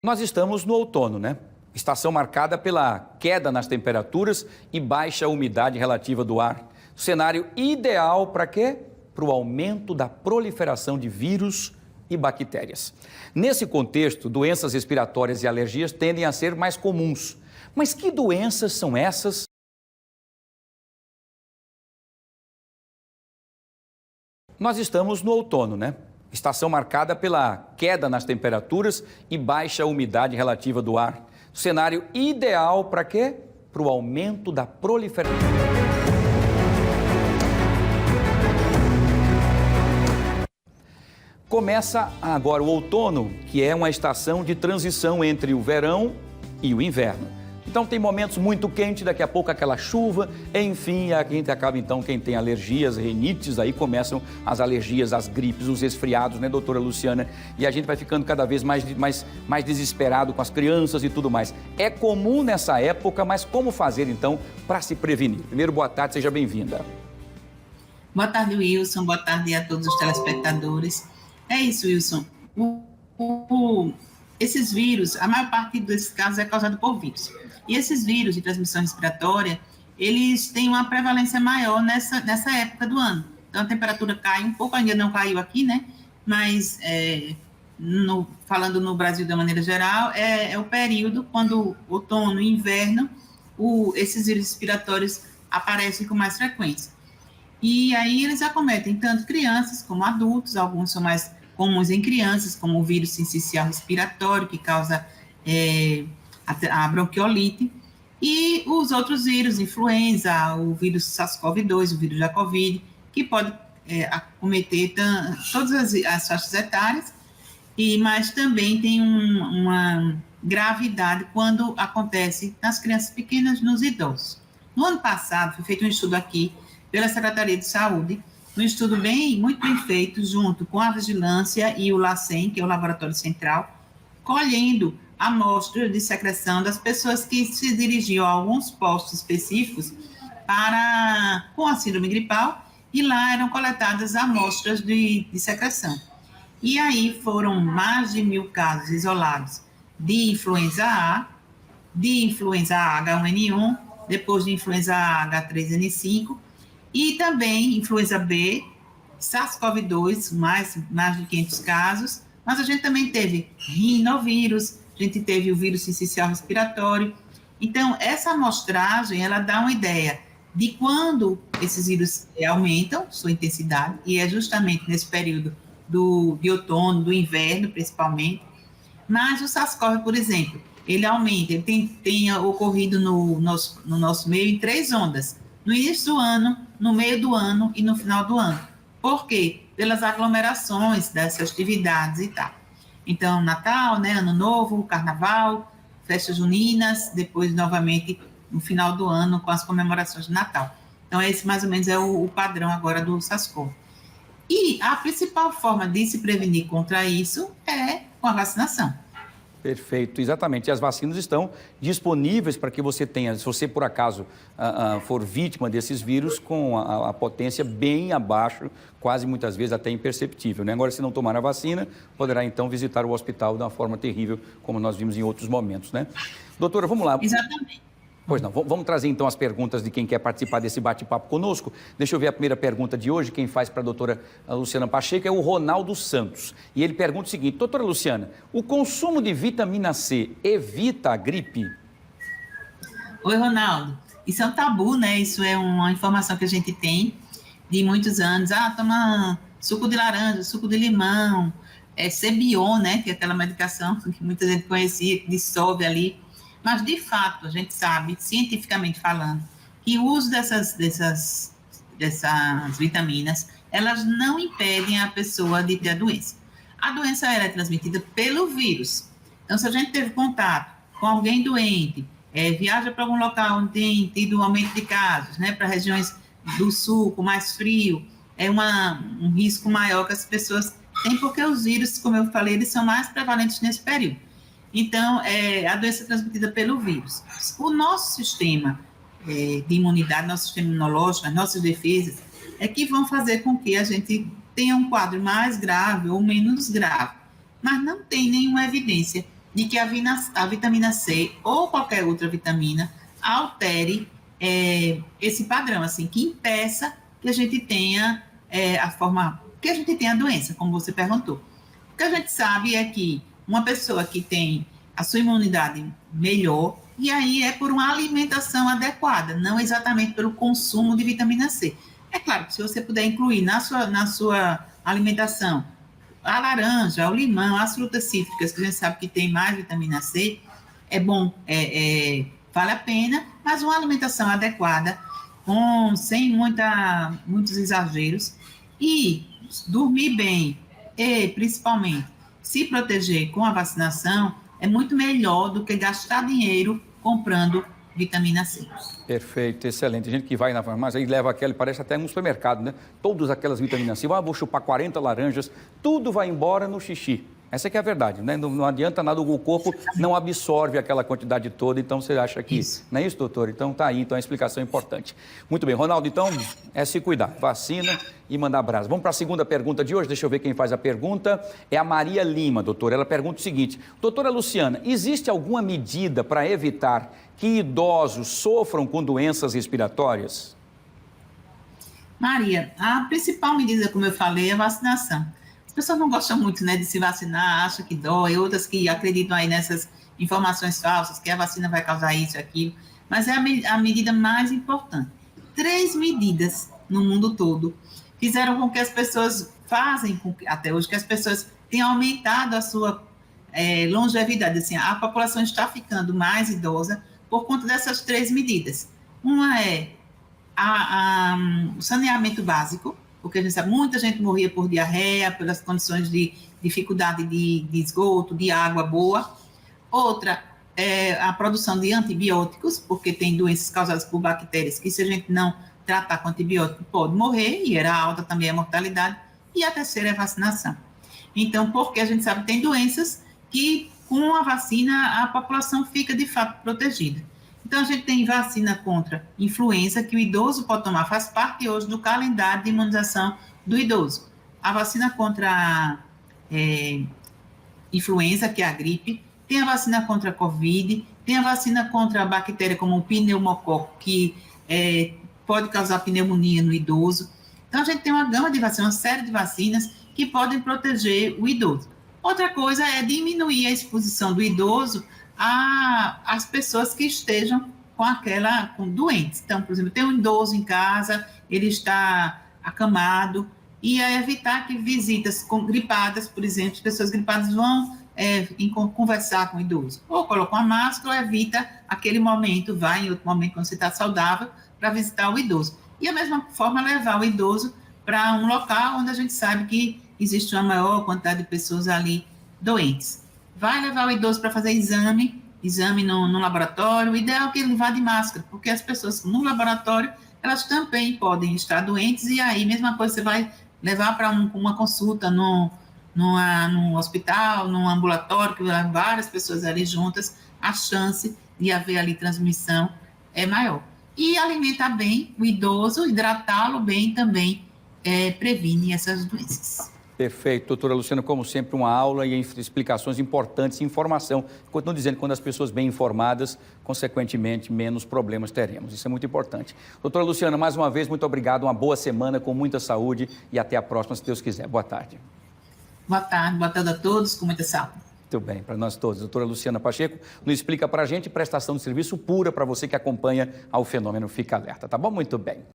Nós estamos no outono, né? Estação marcada pela queda nas temperaturas e baixa umidade relativa do ar. Cenário ideal para quê? Para o aumento da proliferação de vírus e bactérias. Nesse contexto, doenças respiratórias e alergias tendem a ser mais comuns. Mas que doenças são essas? Nós estamos no outono, né? Estação marcada pela queda nas temperaturas e baixa umidade relativa do ar. Cenário ideal para quê? Para o aumento da proliferação. Começa agora o outono, que é uma estação de transição entre o verão e o inverno. Então tem momentos muito quentes, daqui a pouco aquela chuva, enfim, a gente acaba então, quem tem alergias, rinites, aí começam as alergias, as gripes, os resfriados, né, doutora Luciana? E a gente vai ficando cada vez mais desesperado com as crianças e tudo mais. É comum nessa época, mas como fazer então para se prevenir? Primeiro, boa tarde, seja bem-vinda. Boa tarde, Wilson. Boa tarde a todos os telespectadores. É isso, Wilson. Esses vírus, a maior parte desses casos é causado por vírus. E esses vírus de transmissão respiratória, eles têm uma prevalência maior nessa época do ano. Então, a temperatura cai um pouco, ainda não caiu aqui, né? Mas, falando no Brasil de maneira geral, é o período quando outono e inverno, esses vírus respiratórios aparecem com mais frequência. E aí eles acometem tanto crianças como adultos, alguns são mais comuns em crianças, como o vírus sincicial respiratório, que causa a bronquiolite, e os outros vírus, influenza, o vírus SARS-CoV-2, o vírus da Covid, que pode acometer todas as faixas etárias, mas também tem uma gravidade quando acontece nas crianças pequenas, nos idosos. No ano passado, foi feito um estudo aqui pela Secretaria de Saúde, um estudo muito bem feito, junto com a Vigilância e o LACEN, que é o Laboratório Central, colhendo amostras de secreção das pessoas que se dirigiam a alguns postos específicos com a síndrome gripal, e lá eram coletadas amostras de secreção. E aí foram mais de 1.000 casos isolados de influenza A, de influenza H1N1, depois de influenza A H3N5, e também influenza B, SARS-CoV-2, mais de 500 casos, mas a gente também teve rinovírus, a gente teve o vírus sincicial respiratório. Então, essa amostragem, ela dá uma ideia de quando esses vírus aumentam sua intensidade, e é justamente nesse período de outono, do inverno, principalmente. Mas o SARS-CoV, por exemplo, ele aumenta, ele tem ocorrido no nosso meio em 3 ondas, no início do ano, no meio do ano e no final do ano. Por quê? Pelas aglomerações das festividades e tal. Então, Natal, né, Ano Novo, Carnaval, festas juninas, depois, novamente, no final do ano, com as comemorações de Natal. Então, esse, mais ou menos, é o padrão agora do SARS-CoV. E a principal forma de se prevenir contra isso é com a vacinação. Perfeito, exatamente. E as vacinas estão disponíveis para que você tenha, se você por acaso for vítima desses vírus, com a potência bem abaixo, quase muitas vezes até imperceptível, né? Agora, se não tomar a vacina, poderá então visitar o hospital de uma forma terrível, como nós vimos em outros momentos, né? Doutora, vamos lá. Exatamente. Pois não, vamos trazer então as perguntas de quem quer participar desse bate-papo conosco. Deixa eu ver a primeira pergunta de hoje, quem faz para a doutora Luciana Pacheco é o Ronaldo Santos. E ele pergunta o seguinte: doutora Luciana, o consumo de vitamina C evita a gripe? Oi, Ronaldo. Isso é um tabu, né? Isso é uma informação que a gente tem de muitos anos. Toma suco de laranja, suco de limão, Cebion, né? Que é aquela medicação que muita gente conhecia, que dissolve ali. Mas, de fato, a gente sabe, cientificamente falando, que o uso dessas vitaminas, elas não impedem a pessoa de ter a doença. A doença é transmitida pelo vírus. Então, se a gente teve contato com alguém doente, viaja para algum local onde tem tido um aumento de casos, né, para regiões do sul, com mais frio, é um risco maior que as pessoas têm, porque os vírus, como eu falei, eles são mais prevalentes nesse período. Então, a doença é transmitida pelo vírus. O nosso sistema de imunidade, nosso sistema imunológico, as nossas defesas, é que vão fazer com que a gente tenha um quadro mais grave ou menos grave. Mas não tem nenhuma evidência de que a vitamina C ou qualquer outra vitamina altere esse padrão, assim, que impeça que a gente tenha que a gente tenha a doença, como você perguntou. O que a gente sabe é que uma pessoa que tem a sua imunidade melhor, e aí é por uma alimentação adequada, não exatamente pelo consumo de vitamina C. É claro que se você puder incluir na sua alimentação a laranja, o limão, as frutas cítricas, que a gente sabe que tem mais vitamina C, é bom, vale a pena, mas uma alimentação adequada, sem muitos exageros, e dormir bem, e principalmente se proteger com a vacinação, é muito melhor do que gastar dinheiro comprando vitamina C. Perfeito, excelente. Tem gente que vai na farmácia e leva aquela, parece até um supermercado, né? Todas aquelas vitaminas C. Vou chupar 40 laranjas, tudo vai embora no xixi. Essa que é a verdade, né? Não adianta nada, o corpo não absorve aquela quantidade toda, então você acha que... Isso. Não é isso, doutor? Então tá aí, então é uma explicação importante. Muito bem, Ronaldo, então é se cuidar, vacina e mandar abraço. Vamos para a segunda pergunta de hoje, deixa eu ver quem faz a pergunta. É a Maria Lima, doutor. Ela pergunta o seguinte: doutora Luciana, existe alguma medida para evitar que idosos sofram com doenças respiratórias? Maria, a principal medida, como eu falei, é a vacinação. As pessoas não gostam muito, né, de se vacinar, acham que dói, outras que acreditam aí nessas informações falsas, que a vacina vai causar isso e aquilo, mas é a medida mais importante. 3 medidas no mundo todo fizeram com que as pessoas, até hoje, que as pessoas tenham aumentado a sua longevidade. Assim, a população está ficando mais idosa por conta dessas 3 medidas. Uma é o saneamento básico, porque a gente sabe, muita gente morria por diarreia, pelas condições de dificuldade de esgoto, de água boa. Outra é a produção de antibióticos, porque tem doenças causadas por bactérias que, se a gente não tratar com antibiótico, pode morrer, e era alta também a mortalidade. E a terceira é a vacinação. Então, porque a gente sabe que tem doenças que, com a vacina, a população fica, de fato, protegida. Então, a gente tem vacina contra influenza, que o idoso pode tomar, faz parte hoje do calendário de imunização do idoso. A vacina contra a influenza, que é a gripe, tem a vacina contra a Covid, tem a vacina contra a bactéria como o pneumococo, que pode causar pneumonia no idoso. Então, a gente tem uma gama de vacinas, uma série de vacinas que podem proteger o idoso. Outra coisa é diminuir a exposição do idoso às pessoas que estejam com doentes. Então, por exemplo, tem um idoso em casa, ele está acamado, e evitar que visitas gripadas, por exemplo, as pessoas gripadas vão conversar com o idoso. Ou coloca uma máscara, ou evita aquele momento, vai em outro momento, quando você está saudável, para visitar o idoso. E, da mesma forma, levar o idoso para um local onde a gente sabe que existe uma maior quantidade de pessoas ali doentes. Vai levar o idoso para fazer exame no laboratório. O ideal é que ele vá de máscara, porque as pessoas no laboratório, elas também podem estar doentes, e aí, mesma coisa, você vai levar para uma consulta num hospital, num ambulatório, que vai várias pessoas ali juntas, a chance de haver ali transmissão é maior. E alimentar bem o idoso, hidratá-lo bem também previne essas doenças. Perfeito, doutora Luciana, como sempre, uma aula e explicações importantes, informação. Continuo dizendo que quando as pessoas bem informadas, consequentemente, menos problemas teremos. Isso é muito importante. Doutora Luciana, mais uma vez, muito obrigado, uma boa semana, com muita saúde, e até a próxima, se Deus quiser. Boa tarde. Boa tarde a todos, com muita saúde. Muito bem, para nós todos. Doutora Luciana Pacheco, nos explica para a gente, prestação de serviço pura para você que acompanha ao Fenômeno Fica Alerta, tá bom? Muito bem.